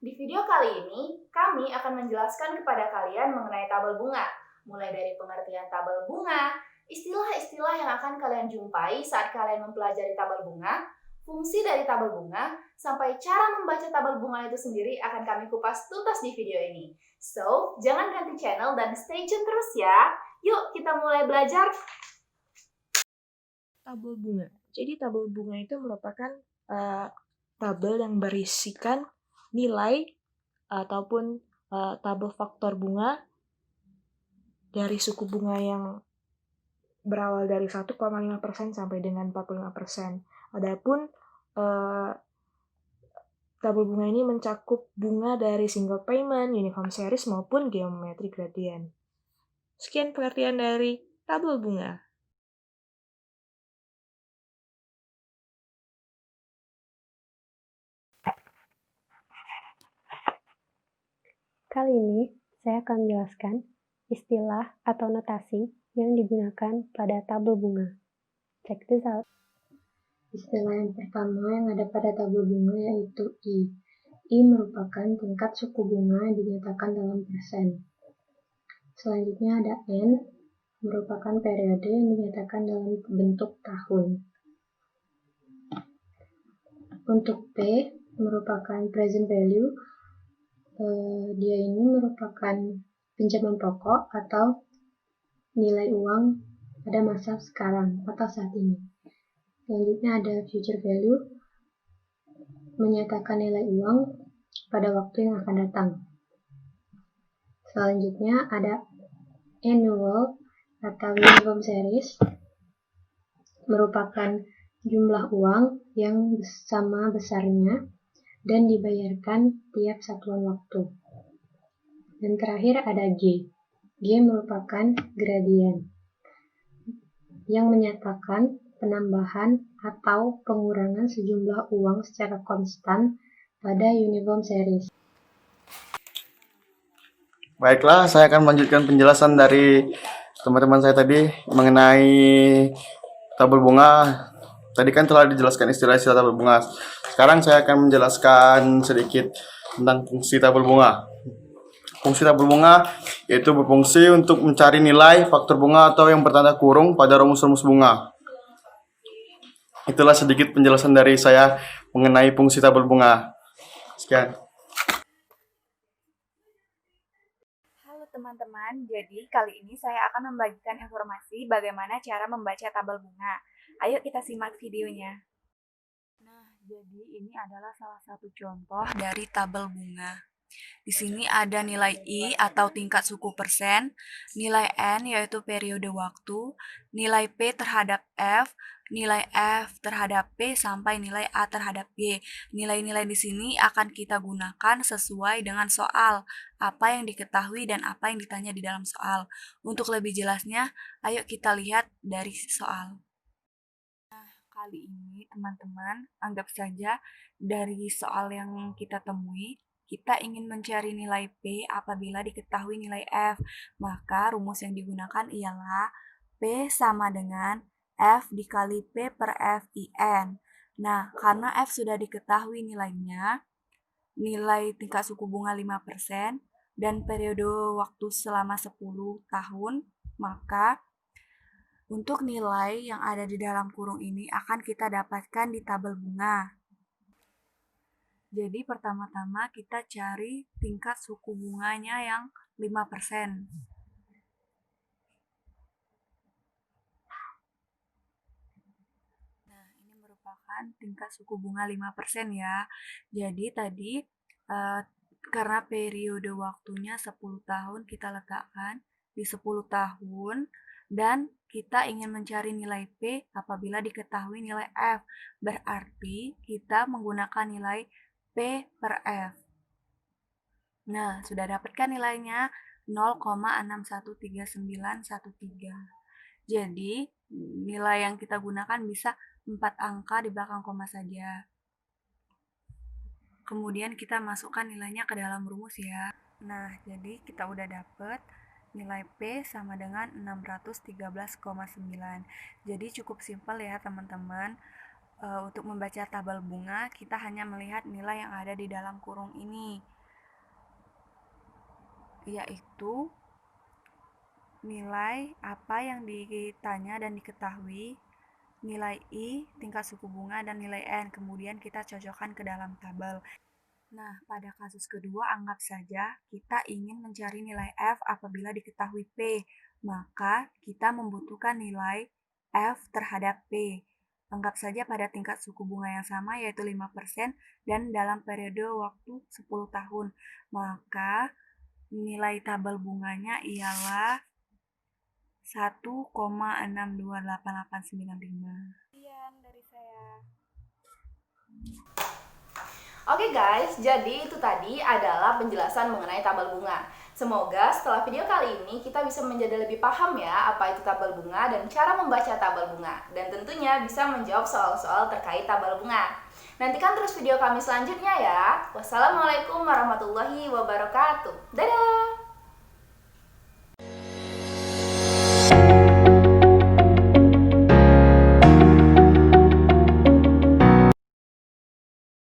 Di video kali ini, kami akan menjelaskan kepada kalian mengenai tabel bunga, mulai dari pengertian tabel bunga, istilah-istilah yang akan kalian jumpai saat kalian mempelajari tabel bunga, fungsi dari tabel bunga, sampai cara membaca tabel bunga itu sendiri akan kami kupas tuntas di video ini. So, jangan ganti channel dan stay tune terus ya. Yuk, kita mulai belajar. Tabel bunga. Jadi tabel bunga itu merupakan tabel yang berisikan nilai ataupun tabel faktor bunga dari suku bunga yang berawal dari 1,5% sampai dengan 45%. Adapun tabel bunga ini mencakup bunga dari single payment, uniform series maupun geometric gradient. Sekian pengertian dari tabel bunga. Kali ini, saya akan menjelaskan istilah atau notasi yang digunakan pada tabel bunga. Check this out. Istilah yang pertama yang ada pada tabel bunga yaitu I. I merupakan tingkat suku bunga yang dinyatakan dalam persen. Selanjutnya ada N, merupakan periode yang dinyatakan dalam bentuk tahun. Untuk P, merupakan present value. Dia ini merupakan pinjaman pokok atau nilai uang pada masa sekarang atau saat ini. Selanjutnya ada future value, menyatakan nilai uang pada waktu yang akan datang. Selanjutnya ada annual atau uniform series, merupakan jumlah uang yang sama besarnya dan dibayarkan tiap satuan waktu. Dan terakhir ada G. G merupakan gradient yang menyatakan penambahan atau pengurangan sejumlah uang secara konstan pada uniform series. Baiklah, saya akan melanjutkan penjelasan dari teman-teman saya tadi mengenai tabel bunga. Tadi kan telah dijelaskan istilah-istilah tabel bunga. Sekarang saya akan menjelaskan sedikit tentang fungsi tabel bunga. Fungsi tabel bunga yaitu berfungsi untuk mencari nilai faktor bunga atau yang bertanda kurung pada rumus-rumus bunga. Itulah sedikit penjelasan dari saya mengenai fungsi tabel bunga. Sekian. Halo teman-teman, jadi kali ini saya akan membagikan informasi bagaimana cara membaca tabel bunga. Ayo kita simak videonya. Nah, jadi ini adalah salah satu contoh dari tabel bunga. Di sini ada nilai I atau tingkat suku persen, nilai N yaitu periode waktu, nilai P terhadap F, nilai F terhadap P sampai nilai A terhadap G. Nilai-nilai di sini akan kita gunakan sesuai dengan soal, apa yang diketahui dan apa yang ditanya di dalam soal. Untuk lebih jelasnya, ayo kita lihat dari soal. Kali ini teman-teman, anggap saja dari soal yang kita temui, kita ingin mencari nilai P apabila diketahui nilai F. Maka rumus yang digunakan ialah P sama dengan F dikali P per F IN. Nah, karena F sudah diketahui nilainya, nilai tingkat suku bunga 5%, dan periode waktu selama 10 tahun, maka untuk nilai yang ada di dalam kurung ini akan kita dapatkan di tabel bunga. Jadi pertama-tama kita cari tingkat suku bunganya yang 5%. Nah, ini merupakan tingkat suku bunga 5% ya. Jadi tadi karena periode waktunya 10 tahun kita letakkan di 10 tahun dan kita ingin mencari nilai P apabila diketahui nilai F. Berarti kita menggunakan nilai P per F. Nah, sudah dapatkan nilainya 0,613913. Jadi, nilai yang kita gunakan bisa 4 angka di belakang koma saja. Kemudian kita masukkan nilainya ke dalam rumus ya. Nah, jadi kita udah dapet nilai P sama dengan 613,9. Jadi cukup simpel ya teman-teman. Untuk membaca tabel bunga, kita hanya melihat nilai yang ada di dalam kurung ini. yaitu nilai apa yang ditanya dan diketahui, nilai I, tingkat suku bunga, dan nilai N. Kemudian kita cocokkan ke dalam tabel. Nah, pada kasus kedua, anggap saja kita ingin mencari nilai F apabila diketahui P. Maka kita membutuhkan nilai F terhadap P. Anggap saja pada tingkat suku bunga yang sama, yaitu 5%, dan dalam periode waktu 10 tahun. Maka nilai tabel bunganya ialah 1,628895. Sekian dari saya. Oke guys, jadi itu tadi adalah penjelasan mengenai tabel bunga. Semoga setelah video kali ini kita bisa menjadi lebih paham ya apa itu tabel bunga dan cara membaca tabel bunga. Dan tentunya bisa menjawab soal-soal terkait tabel bunga. Nantikan terus video kami selanjutnya ya. Wassalamualaikum warahmatullahi wabarakatuh. Dadah!